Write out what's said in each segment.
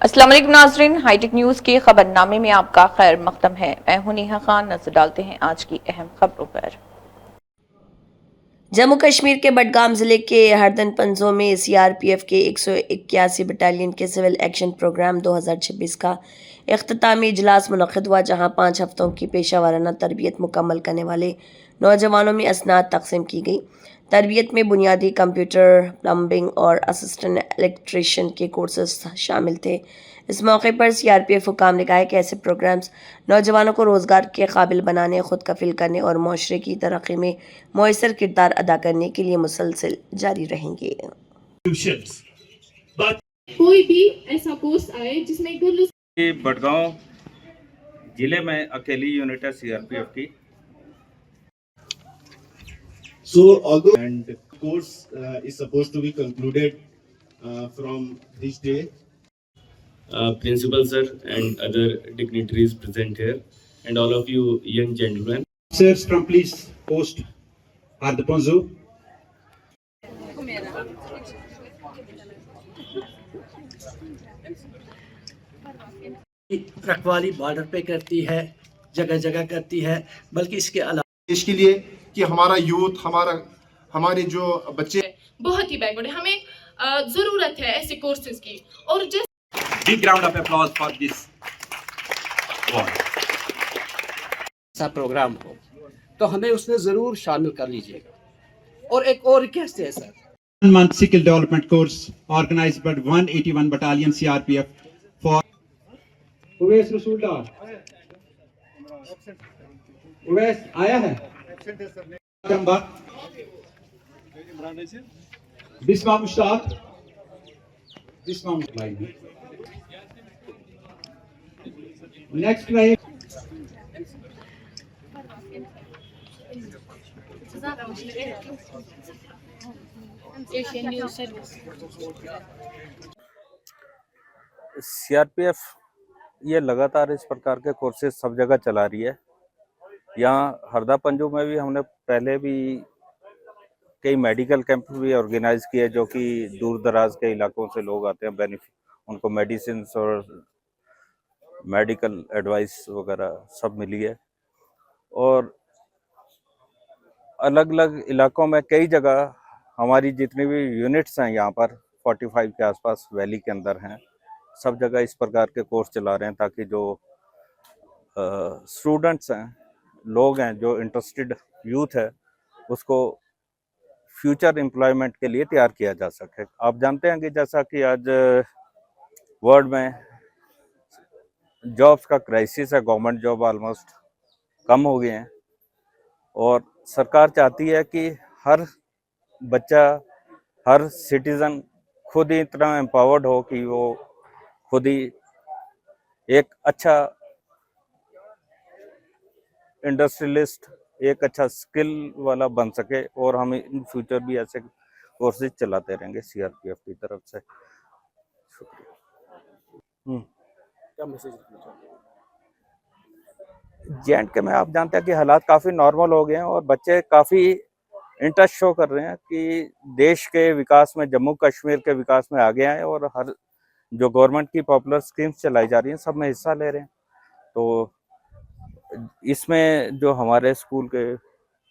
अस्सलाम वालेकुम नाज़रीन, हाईटेक न्यूज़ के खबरनामे में आपका खैर मकदम है। मैं हूं नेहा खान। नजर डालते हैं आज की अहम खबरों पर। जम्मू कश्मीर के बडगाम जिले के हरदन पंजो में सीआरपीएफ के 181 बटालियन के सिविल एक्शन प्रोग्राम 2026 का इख्तितामी इजलास मुनक्किद हुआ, जहां 5 हफ्तों की पेशा वाराना तरबियत मुकम्मल करने वाले नौजवानों में असनाद तकसीम की गई। तरबियत में बुनियादी कंप्यूटर, प्लम्बिंग और असिस्टेंट इलेक्ट्रीशियन के कोर्सेज शामिल थे। इस मौके पर सीआरपीएफ हुकाम ने कहा कि ऐसे प्रोग्राम्स नौजवानों को रोज़गार के काबिल बनाने, खुद कफिल करने और माशरे की तरक्की में मुयसर किरदार अदा करने के लिए मुसलसल जारी रहेंगे। कोई भी ऐसा पोस्ट आए जिसमें बडगांव जिले में अकेली यूनिट है सीआरपीएफ की। So although and course is supposed to be concluded from this day, principal sir and other dignitaries present here, and all of you young gentlemen. sirs from please post at the Ponzo. रखवाली border पे करती है, जगह जगह करती है, बल्कि इसके अलावा देश के लिए कि हमारा यूथ, हमारे जो बच्चे बहुत ही बैकवर्ड है। हमें जरूरत है ऐसे कोर्सेज की। और big round of applause for this ऐसा प्रोग्राम हो तो हमें उसमें जरूर शामिल कर लीजिएगा। और एक और रिक्वेस्ट है sir, 1 month skill development course organized by 181 Battalion CRPF for Uwais Rasooldar Uwais आया है चंबा बिस्मा मुश्ताक नेक्स्ट रहे सीआरपीएफ ये लगातार इस प्रकार के कोर्सेज सब जगह चला रही है। यहाँ हरदा पंजू में भी हमने पहले भी कई मेडिकल कैंप भी ऑर्गेनाइज किए, जो कि दूर दराज के इलाकों से लोग आते हैं, उनको मेडिसिन और मेडिकल एडवाइस वगैरह सब मिली है। और अलग अलग इलाकों में कई जगह हमारी जितनी भी यूनिट्स हैं यहाँ पर 45 के आसपास वैली के अंदर हैं, सब जगह इस प्रकार के कोर्स चला रहे हैं, ताकि जो स्टूडेंट्स हैं, लोग हैं, जो इंटरेस्टेड यूथ है, उसको फ्यूचर एम्प्लॉयमेंट के लिए तैयार किया जा सके। आप जानते हैं कि जैसा कि आज वर्ल्ड में जॉब्स का क्राइसिस है, गवर्नमेंट जॉब ऑलमोस्ट कम हो गए हैं, और सरकार चाहती है कि हर बच्चा, हर सिटीज़न खुद ही इतना एम्पावर्ड हो कि वो खुद ही एक अच्छा इंडस्ट्रियलिस्ट, एक अच्छा स्किल वाला बन सके। और हम इन फ्यूचर भी ऐसे कोर्सेज चलाते रहेंगे सीआरपीएफ की तरफ से। शुक्रिया। क्या मैसेज रखना चाहते हैं? J&K में आप जानते हैं कि हालात काफ़ी नॉर्मल हो गए हैं, और बच्चे काफ़ी इंटरेस्ट शो कर रहे हैं कि देश के विकास में, जम्मू कश्मीर के विकास में आगे आए, और हर जो गवर्नमेंट की पॉपुलर स्कीम्स चलाई जा रही हैं सब में हिस्सा ले रहे हैं। तो इसमें जो हमारे स्कूल के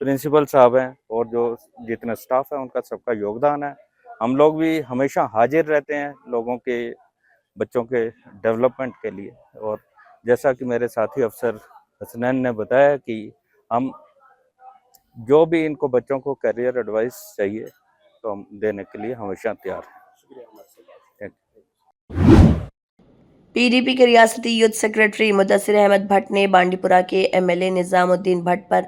प्रिंसिपल साहब हैं और जो जितने स्टाफ हैं, उनका सबका योगदान है। हम लोग भी हमेशा हाजिर रहते हैं लोगों के, बच्चों के डेवलपमेंट के लिए। और जैसा कि मेरे साथी अफसर हसनैन ने बताया कि हम जो भी इनको बच्चों को करियर एडवाइस चाहिए तो हम देने के लिए हमेशा तैयार हैं। पीडीपी के रियासती यूथ सेक्रेटरी मुदस्सिर अहमद भट्ट ने बांडीपुरा के एमएलए निजामुद्दीन भट्ट पर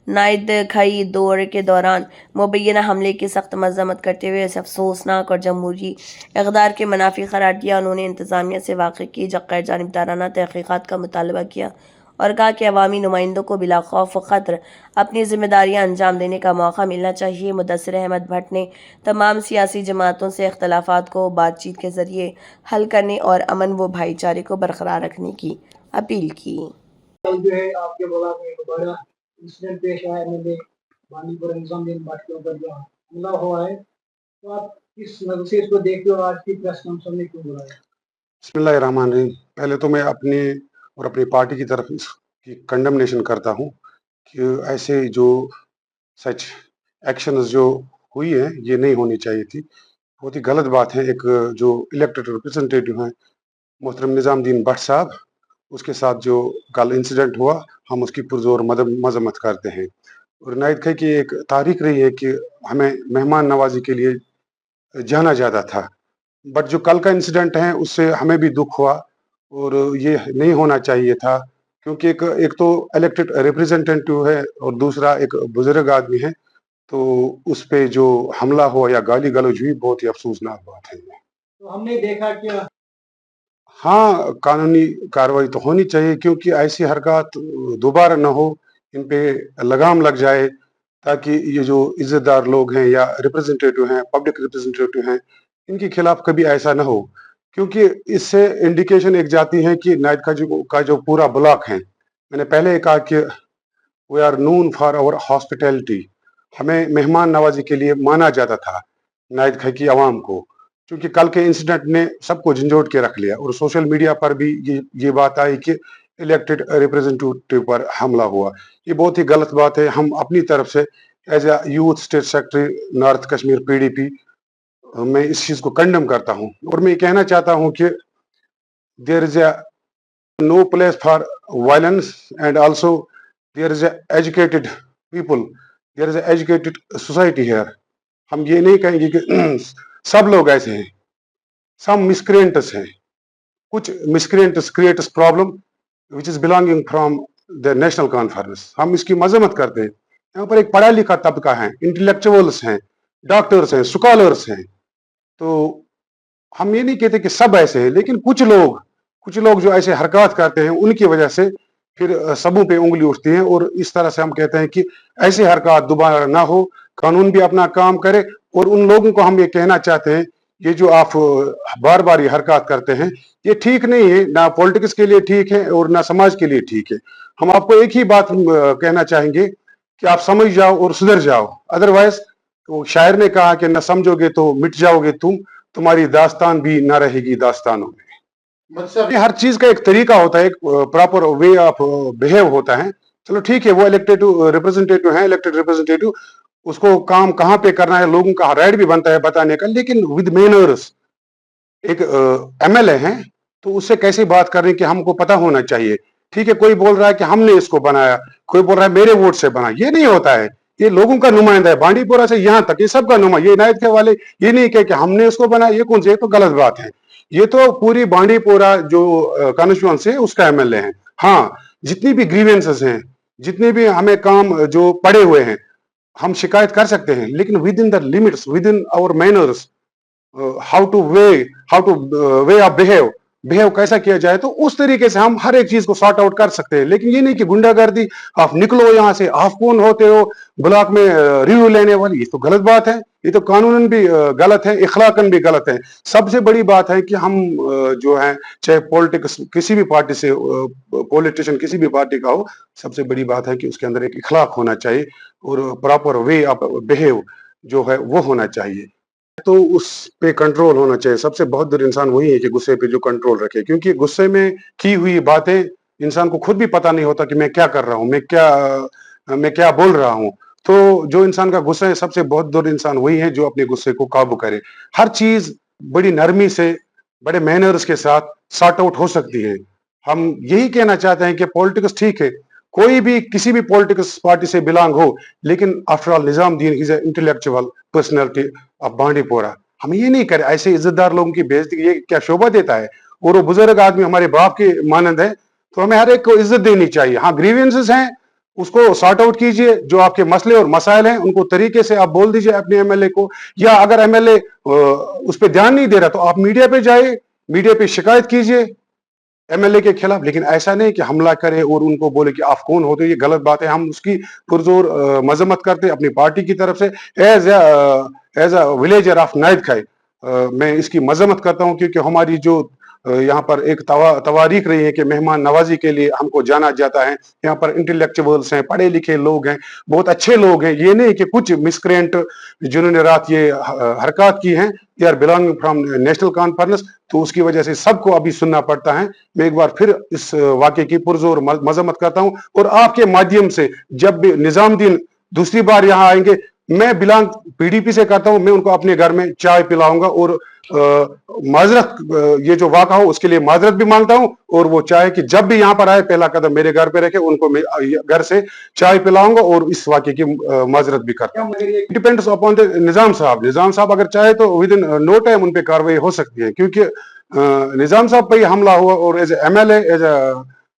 नायद खाई दौरे के दौरान मुबैना हमले की सख्त मजम्मत करते हुए इसे अफसोसनाक और जमहूरी इक़दार के मुनाफी करार दिया। उन्होंने इंतज़ामिया से वाक़े की गैर जानिबदाराना तहक़ीक़ात का मुतालबा किया और कहा कि अवामी नुमाइंदों को बिला खौफ ख़तर अपनी जिम्मेदारियां अंजाम देने का मौका मिलना चाहिए। मुदस्सिर अहमद भट्ट ने तमाम सियासी जमातों से इख्तलाफात को बातचीत के ज़रिए हल करने और अमन व भाईचारे को बरकरार रखने की अपील की। जो है आपके ब्लॉक में एक बड़ा इंसिडेंट पेश आया, मैंने बांडीपुरा निजामुद्दीन भट्ट के ऊपर जो हमला हुआ है, तो आप किस नज़र से इसको देखते हो और आज की प्रेस कॉन्फ्रेंस में क्यों बुलाया? बिस्मिल्लाहिर्रहमानिर्रहीम। पहले तो मैं अपने और अपनी पार्टी की तरफ इसकी कंडमनेशन करता हूँ कि ऐसे जो सच एक्शंस जो हुई है ये नहीं होनी चाहिए थी। बहुत ही गलत बात है। एक जो इलेक्टेड रिप्रेजेंटेटिव हैं मोहतरम निज़ामुद्दीन भट्ट साहब, उसके साथ जो कल इंसिडेंट हुआ, हम उसकी पुरज़ोर मज़म्मत करते हैं। और इनायत खां की एक तारीख रही है कि हमें मेहमान नवाजी के लिए जाना जाता था, बट जो कल का इंसिडेंट है उससे हमें भी दुख हुआ और ये नहीं होना चाहिए था, क्योंकि एक एक तो इलेक्टेड रिप्रेजेंटेटिव है और दूसरा एक बुजुर्ग आदमी है, तो उस पे जो हमला हुआ या गाली गलौज हुई, बहुत ही अफसोसनाक बात है। तो हमने देखा कि हाँ, कानूनी कार्रवाई तो होनी चाहिए, क्योंकि ऐसी हरकत दोबारा न हो, इन पे लगाम लग जाए, ताकि ये जो इज्जतदार लोग हैं या रिप्रेजेंटेटिव हैं, पब्लिक रिप्रेजेंटेटिव हैं, इनके खिलाफ कभी ऐसा ना हो। क्योंकि इससे इंडिकेशन एक जाती है कि नायद का जो पूरा ब्लॉक है, मैंने पहले कहा कि we are known for our hospitality, हमें मेहमान नवाजी के लिए माना जाता था नायद खां की आवाम को, क्योंकि कल के इंसिडेंट ने सबको झंझोड़ के रख लिया और सोशल मीडिया पर भी ये बात आई कि इलेक्टेड रिप्रेजेंटेटिव पर हमला हुआ। ये बहुत ही गलत बात है। हम अपनी तरफ से as a youth state secretary north Kashmir PDP, मैं इस चीज को कंडेम करता हूं और मैं ये कहना चाहता हूं कि there is a no place for violence and also there is a educated people, there is a educated society here. हम ये नहीं कहेंगे कि सब लोग ऐसे हैं, सम मिसक्रिएंट्स हैं, कुछ miscreants creates problem which is belonging from the national conference. हम इसकी मजम्मत करते हैं। यहाँ पर एक पढ़ा लिखा तबका है, इंटेलेक्चुअल्स हैं, डॉक्टर्स हैं, स्कॉलर्स हैं, तो हम ये नहीं कहते कि सब ऐसे हैं, लेकिन कुछ लोग जो ऐसे हरकत करते हैं उनकी वजह से फिर सबों पे उंगली उठती है और इस तरह से हम कहते हैं कि ऐसी हरकत दोबारा ना हो, कानून भी अपना काम करे। और उन लोगों को हम ये कहना चाहते हैं, ये जो आप बार बार ये हरकत करते हैं, ये ठीक नहीं है, ना पॉलिटिक्स के लिए ठीक है और ना समाज के लिए ठीक है। हम आपको एक ही बात कहना चाहेंगे कि आप समझ जाओ और सुधर जाओ, अदरवाइज तो शायर ने कहा कि न समझोगे तो मिट जाओगे तुम, तुम्हारी दास्तान भी ना रहेगी दास्तानों में। ये हर चीज का एक तरीका होता है, एक प्रॉपर वे ऑफ बिहेव होता है। चलो ठीक है, वो इलेक्टेड रिप्रेजेंटेटिव है, इलेक्टेड रिप्रेजेंटेटिव, उसको काम कहाँ पे करना है, लोगों का राइट भी बनता है बताने का, लेकिन विद मैनर्स। एक एमएलए हैं तो उससे कैसी बात कर रहे हैं कि हमको पता होना चाहिए। ठीक है, कोई बोल रहा है कि हमने इसको बनाया, कोई बोल रहा है मेरे वोट से बना, ये नहीं होता है। ये लोगों का नुमाइंदा है, बांडीपुरा से यहाँ तक ये सबका नुमाइंदा। ये इनायत खां वाले ये नहीं कहे कि हमने इसको बनाया, ये कौन से, ये तो गलत बात है। ये तो पूरी बांडीपुरा जो कॉन्स्टिट्यूएंसी है उसका एमएलए है। हाँ, जितनी भी ग्रीवेंसेस हैं, जितने भी हमें काम जो पड़े हुए हैं, हम शिकायत कर सकते हैं, लेकिन within the limits, within our manners, how to way of behave कैसा किया जाए, तो उस तरीके से हम हर एक चीज को सॉर्ट आउट कर सकते हैं। लेकिन ये नहीं कि गुंडागर्दी, आप निकलो यहाँ से, आप कौन होते हो ब्लॉक में रिव्यू लेने वाली, ये तो गलत बात है। ये तो कानूनन भी गलत है, इखलाकन भी गलत है। सबसे बड़ी बात है कि हम जो है, चाहे पॉलिटिक्स किसी भी पार्टी से, पॉलिटिशियन किसी भी पार्टी का हो, सबसे बड़ी बात है कि उसके अंदर एक इखलाक होना चाहिए और प्रॉपर वे ऑफ बिहेव जो है वो होना चाहिए। तो उस पे कंट्रोल होना चाहिए। सबसे बहादुर इंसान वही है कि गुस्से पे जो कंट्रोल रखे, क्योंकि गुस्से में की हुई बातें इंसान को खुद भी पता नहीं होता कि मैं क्या कर रहा हूँ, मैं क्या बोल रहा हूँ। तो जो इंसान का गुस्सा है, सबसे बहादुर इंसान वही है जो अपने गुस्से को काबू करे। हर चीज बड़ी नरमी से, बड़े मैनर्स के साथ सॉर्ट आउट हो सकती है। हम यही कहना चाहते हैं कि पॉलिटिक्स ठीक है, कोई भी किसी भी पॉलिटिक्स पार्टी से बिलोंग हो, लेकिन after all Nizamuddin is intellectual personality of Bandipora. हम ये नहीं करें, ऐसे इज्जतदार लोगों की बेइज्जती, ये क्या शोभा देता है। और वो बुजुर्ग आदमी हमारे बाप के मानंद है, तो हमें हर एक को इज्जत देनी चाहिए। हाँ, ग्रीवेंसेस हैं, उसको सॉर्ट आउट कीजिए, जो आपके मसले और मसाइल हैं उनको तरीके से आप बोल दीजिए अपने एमएलए को, या अगर एमएलए उस पर ध्यान नहीं दे रहा तो आप मीडिया पे जाइए, मीडिया पे शिकायत कीजिए एमएलए के खिलाफ। लेकिन ऐसा नहीं कि हमला करे और उनको बोले कि आप कौन होते, ये गलत बात है। हम उसकी पुरजोर मजम्मत करते अपनी पार्टी की तरफ से। एज अ विलेजर ऑफ नायद खां मैं इसकी मजम्मत करता हूँ, क्योंकि हमारी जो यहाँ पर एक तवारीख रही है कि मेहमान नवाजी के लिए हमको जाना जाता है। यहाँ पर इंटेलेक्चुअल्स हैं, पढ़े लिखे लोग हैं, बहुत अच्छे लोग हैं। ये नहीं कि कुछ मिसक्रेंट जिन्होंने रात ये हरकत की हैं, they are belonging from national conference, तो उसकी वजह से सबको अभी सुनना पड़ता है। मैं एक बार फिर इस वाक़े की पुरजोर मजम्मत करता हूँ और आपके माध्यम से जब भी निजामुद्दीन दूसरी बार यहाँ आएंगे, मैं बिलोंग पीडीपी से करता हूँ, मैं उनको अपने घर में चाय पिलाऊंगा और माजरत, ये जो वाक़ा हो उसके लिए माजरत भी मांगता हूँ। और वो चाय कि जब भी यहाँ पर आए पहला कदम मेरे घर पे रखे, उनको मैं घर से चाय पिलाऊंगा और इस वाक़े की माजरत भी करता हूँ। डिपेंड्स अपॉन द निजाम साहब अगर चाहे तो विद इन नो टाइम उन पे कार्रवाई हो सकती है, क्योंकि निजाम साहब पे ही हमला हुआ और as MLA, as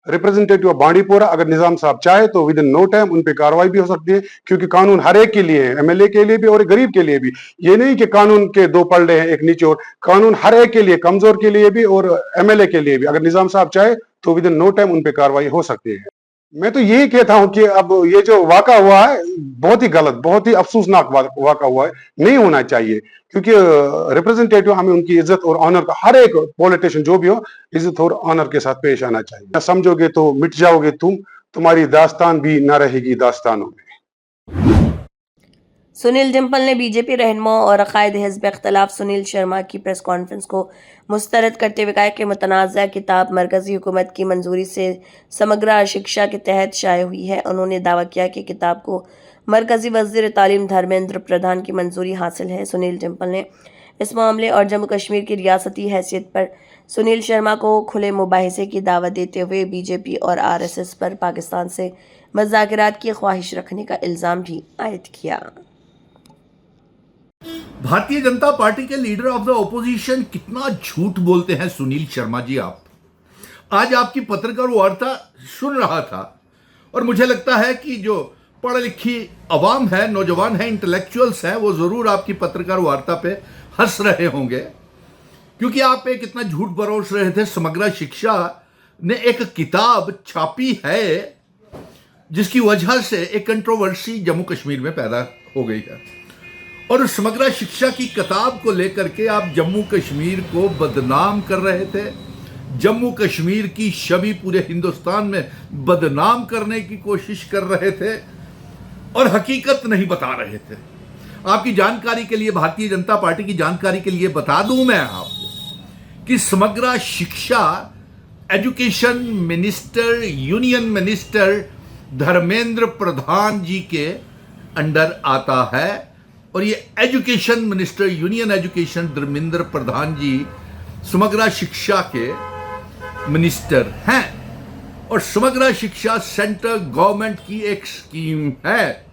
representative of Bandipora, अगर निजाम साहब चाहे तो विद इन नो टाइम उन पे कार्रवाई भी हो सकती है, क्योंकि कानून हर एक के लिए है, एमएलए के लिए भी और गरीब के लिए भी। ये नहीं कि कानून के दो पलड़े हैं, एक नीचे और, कानून हर एक के लिए, कमजोर के लिए भी और एमएलए के लिए भी। अगर निजाम साहब चाहे तो विद इन नो टाइम उन पे कार्रवाई हो सकती है। मैं तो यही कहता हूं कि अब ये जो वाक़ा हुआ है बहुत ही गलत, बहुत ही अफसोसनाक वाक़ा हुआ है, नहीं होना चाहिए, क्योंकि रिप्रेजेंटेटिव हमें उनकी इज्जत और ऑनर का, हर एक पॉलिटिशियन जो भी हो, इज्जत और ऑनर के साथ पेश आना चाहिए। समझोगे तो मिट जाओगे तुम, तुम्हारी दास्तान भी ना रहेगी दास्तानों में। सुनील डिम्पल ने बीजेपी रहनुमा और अकायद हिज़्ब इख्तिलाफ सुनील शर्मा की प्रेस कॉन्फ्रेंस को मुस्तरद करते हुए कहा कि मुतनाज़ा किताब मरकज़ी हुकूमत की मंजूरी से समग्र शिक्षा के तहत शाये हुई है। उन्होंने दावा किया कि किताब को मरकज़ी वज़ीर तालीम धर्मेंद्र प्रधान की मंजूरी हासिल है। सुनील डिम्पल ने इस मामले और जम्मू कश्मीर की रियासती हैसियत पर सुनील शर्मा को खुले मुबाहिसे की दावत देते हुए बीजेपी और आरएसएस पर पाकिस्तान से मुज़ाकरात की ख्वाहिश रखने का इल्ज़ाम भी आयद किया। भारतीय जनता पार्टी के लीडर ऑफ द ओपोजिशन कितना झूठ बोलते हैं सुनील शर्मा जी। आप आज आपकी पत्रकार वार्ता सुन रहा था और मुझे लगता है कि जो पढ़ लिखी अवाम है, नौजवान है, इंटेलेक्चुअल्स हैं, वो जरूर आपकी पत्रकार वार्ता पे हंस रहे होंगे, क्योंकि आप एक इतना झूठ बरोस रहे थे। समग्र शिक्षा ने एक किताब छापी है जिसकी वजह से एक कंट्रोवर्सी जम्मू कश्मीर में पैदा हो गई है, और समग्र शिक्षा की किताब को लेकर के आप जम्मू कश्मीर को बदनाम कर रहे थे। जम्मू कश्मीर की छवि पूरे हिंदुस्तान में बदनाम करने की कोशिश कर रहे थे और हकीकत नहीं बता रहे थे। आपकी जानकारी के लिए, भारतीय जनता पार्टी की जानकारी के लिए बता दूं मैं आपको कि Samagra Shiksha education minister, union minister Dharmendra Pradhan ji के अंडर आता है, और ये education minister, union education Dharmendra Pradhan ji Samagra Shiksha के मिनिस्टर हैं। और समग्र शिक्षा सेंट्रल गवर्नमेंट की एक स्कीम है,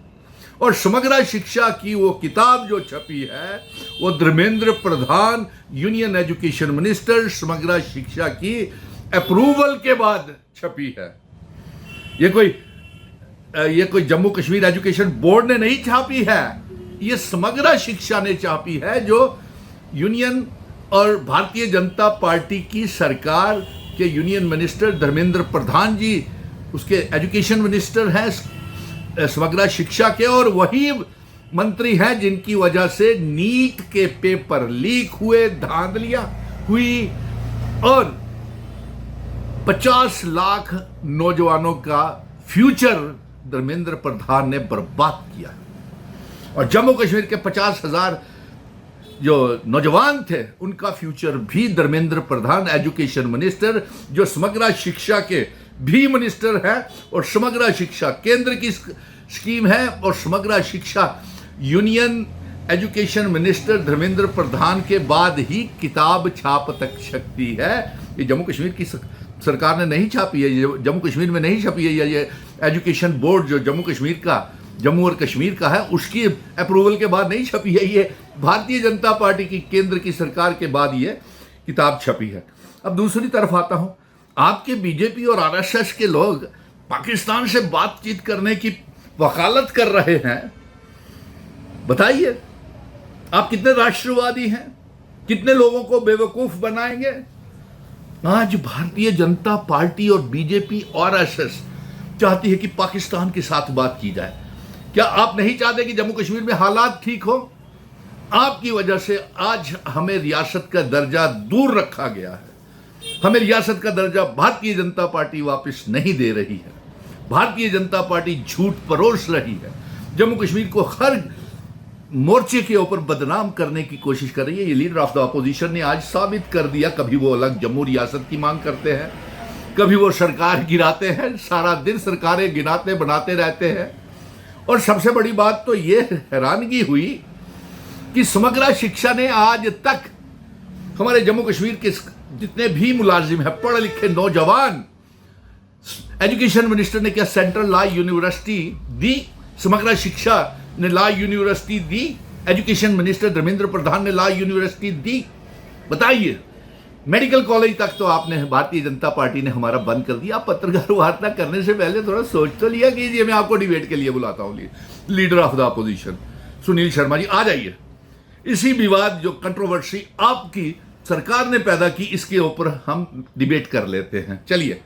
और समग्र शिक्षा की वो किताब जो छपी है वो Dharmendra Pradhan, union education minister, समग्र शिक्षा की अप्रूवल के बाद छपी है। ये कोई जम्मू कश्मीर एजुकेशन बोर्ड ने नहीं छापी है, ये समग्र शिक्षा ने छापी है, जो यूनियन और भारतीय जनता पार्टी की सरकार के यूनियन मिनिस्टर धर्मेंद्र प्रधान जी उसके एजुकेशन मिनिस्टर हैं समग्र शिक्षा के, और वही मंत्री हैं जिनकी वजह से नीट के पेपर लीक हुए, धांधलियां हुई और 50 लाख नौजवानों का फ्यूचर धर्मेंद्र प्रधान ने बर्बाद किया। और जम्मू कश्मीर के 50,000 जो नौजवान थे उनका फ्यूचर भी धर्मेंद्र प्रधान, एजुकेशन मिनिस्टर, जो समग्र शिक्षा के भी मिनिस्टर है, और समग्र शिक्षा केंद्र की स्कीम है, और समग्र शिक्षा यूनियन एजुकेशन मिनिस्टर धर्मेंद्र प्रधान के बाद ही किताब छाप तक सकती है। ये जम्मू कश्मीर की सरकार ने नहीं छापी है, ये जम्मू कश्मीर में नहीं छपी है। ये एजुकेशन बोर्ड जो जम्मू और कश्मीर का है उसकी अप्रूवल के बाद नहीं छपी है, ये भारतीय जनता पार्टी की केंद्र की सरकार के बाद ये किताब छपी है। अब दूसरी तरफ आता हूं, आपके बीजेपी और आरएसएस के लोग पाकिस्तान से बातचीत करने की वकालत कर रहे हैं। बताइए आप कितने राष्ट्रवादी हैं, कितने लोगों को बेवकूफ बनाएंगे। आज भारतीय जनता पार्टी और बीजेपी और आरएसएस चाहती है कि पाकिस्तान के साथ बात की जाए। क्या आप नहीं चाहते कि जम्मू कश्मीर में हालात ठीक हो? आपकी वजह से आज हमें रियासत का दर्जा दूर रखा गया है। हमें रियासत का दर्जा भारतीय जनता पार्टी वापस नहीं दे रही है। भारतीय जनता पार्टी झूठ परोस रही है, जम्मू कश्मीर को हर मोर्चे के ऊपर बदनाम करने की कोशिश कर रही है। ये लीडर ऑफ द अपोजिशन ने आज साबित कर दिया। कभी वो अलग जम्मू रियासत की मांग करते हैं, कभी वो सरकार गिराते हैं, सारा दिन सरकारें गिनाते बनाते रहते हैं। और सबसे बड़ी बात तो ये हैरानगी हुई कि समग्र शिक्षा ने आज तक हमारे जम्मू कश्मीर के जितने भी मुलाजिम हैं, पढ़े लिखे नौजवान, एजुकेशन मिनिस्टर ने क्या सेंट्रल लॉ यूनिवर्सिटी दी, समग्र शिक्षा ने लॉ यूनिवर्सिटी दी, एजुकेशन मिनिस्टर धर्मेंद्र प्रधान ने लॉ यूनिवर्सिटी दी। बताइए, मेडिकल कॉलेज तक तो आपने भारतीय जनता पार्टी ने हमारा बंद कर दिया। आप पत्रकार वार्ता करने से पहले थोड़ा सोच तो लिया कीजिए। मैं आपको डिबेट के लिए बुलाता हूं, leader of the opposition Sunil Sharma ji, आ जाइए। इसी विवाद जो कंट्रोवर्सी आपकी सरकार ने पैदा की, इसके ऊपर हम डिबेट कर लेते हैं। चलिए,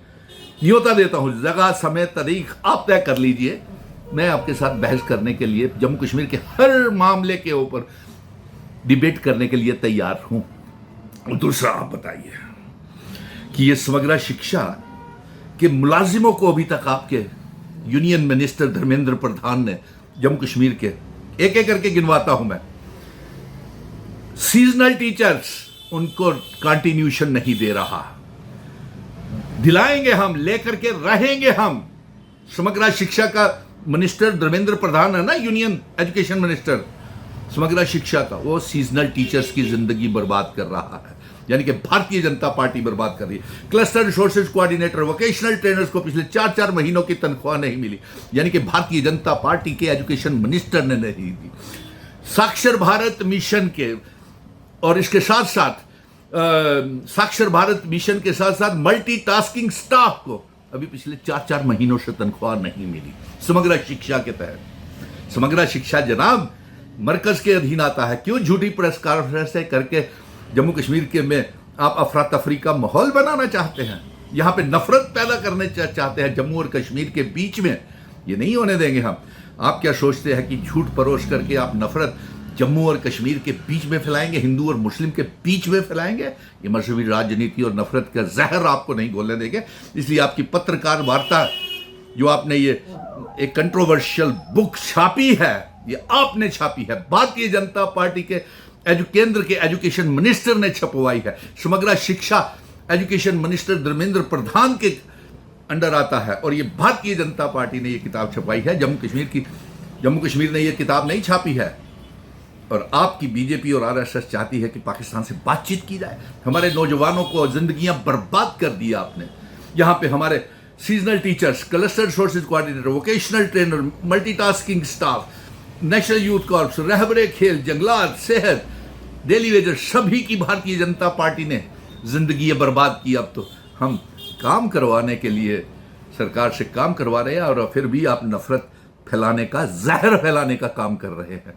न्योता देता हूं, जगह समय तारीख आप तय कर लीजिए। मैं आपके साथ बहस करने के लिए, जम्मू कश्मीर के हर मामले के ऊपर डिबेट करने के लिए तैयार हूं। और दूसरा, आप बताइए कि ये समग्र शिक्षा के मुलाजिमों को अभी तक आपके यूनियन मिनिस्टर धर्मेंद्र प्रधान ने जम्मू कश्मीर के एक एक करके गिनवाता हूं मैं, सीजनल टीचर्स उनको कंटिन्यूशन नहीं दे रहा। दिलाएंगे हम, लेकर के रहेंगे हम। समग्र शिक्षा का मिनिस्टर धर्मेंद्र प्रधान है ना, यूनियन एजुकेशन मिनिस्टर समग्र शिक्षा का, वो सीजनल टीचर्स की जिंदगी बर्बाद कर रहा है। यानी कि भारतीय जनता पार्टी बर्बाद कर रही है। Cluster resources coordinator, vocational trainers को पिछले 4-4 महीनों की तनख्वाह नहीं मिली, यानी कि भारतीय जनता पार्टी के एजुकेशन मिनिस्टर ने नहीं दी। साक्षर भारत मिशन के और इसके साथ साथ साक्षर भारत मिशन के साथ साथ मल्टीटास्किंग स्टाफ को अभी पिछले 4-4 महीनों से तनख्वाह नहीं मिली समग्र शिक्षा के तहत। समग्र शिक्षा जनाब मरकज के अधीन आता है। क्यों झूठी प्रेस कॉन्फ्रेंस करके जम्मू कश्मीर के में आप अफरा तफरी का माहौल बनाना चाहते हैं, यहां पे नफरत पैदा करने चाहते हैं जम्मू और कश्मीर के बीच में? ये नहीं होने देंगे हम। आप क्या सोचते हैं कि झूठ परोस करके आप नफरत जम्मू और कश्मीर के बीच में फैलाएंगे, हिंदू और मुस्लिम के बीच में फैलाएंगे? ये मजहबी राजनीति और नफरत का जहर आपको नहीं घोलने देंगे। इसलिए आपकी पत्रकार वार्ता जो आपने ये एक कंट्रोवर्शियल बुक छापी है, ये आपने छापी है, भारतीय जनता पार्टी के केंद्र के एजुकेशन मिनिस्टर ने छपवाई है। समग्र शिक्षा एजुकेशन मिनिस्टर धर्मेंद्र प्रधान के अंडर आता है और ये भारतीय जनता पार्टी ने ये किताब छपवाई है। जम्मू कश्मीर ने ये किताब नहीं छापी है। और आपकी बीजेपी और आरएसएस चाहती है कि पाकिस्तान से बातचीत की जाए। हमारे नौजवानों को जिंदगियां बर्बाद कर दिया आपने। यहाँ पे हमारे seasonal teachers, cluster resources coordinator, vocational trainer, multitasking staff, national youth corps, Rehbare Khel, जंगलात, सेहत, डेली वेजर, सभी की भारतीय जनता पार्टी ने जिंदगी बर्बाद की। अब तो हम काम करवाने के लिए सरकार से काम करवा रहे हैं और फिर भी आप नफरत फैलाने का, जहर फैलाने का काम कर रहे हैं।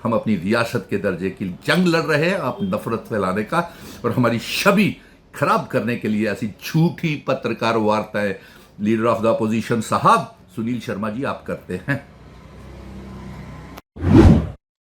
हम अपनी रियासत के दर्जे की जंग लड़ रहे हैं, आप नफरत फैलाने का और हमारी छवि खराब करने के लिए ऐसी झूठी पत्रकार वार्ताएं लीडर ऑफ द अपोजिशन साहब सुनील शर्मा जी आप करते हैं।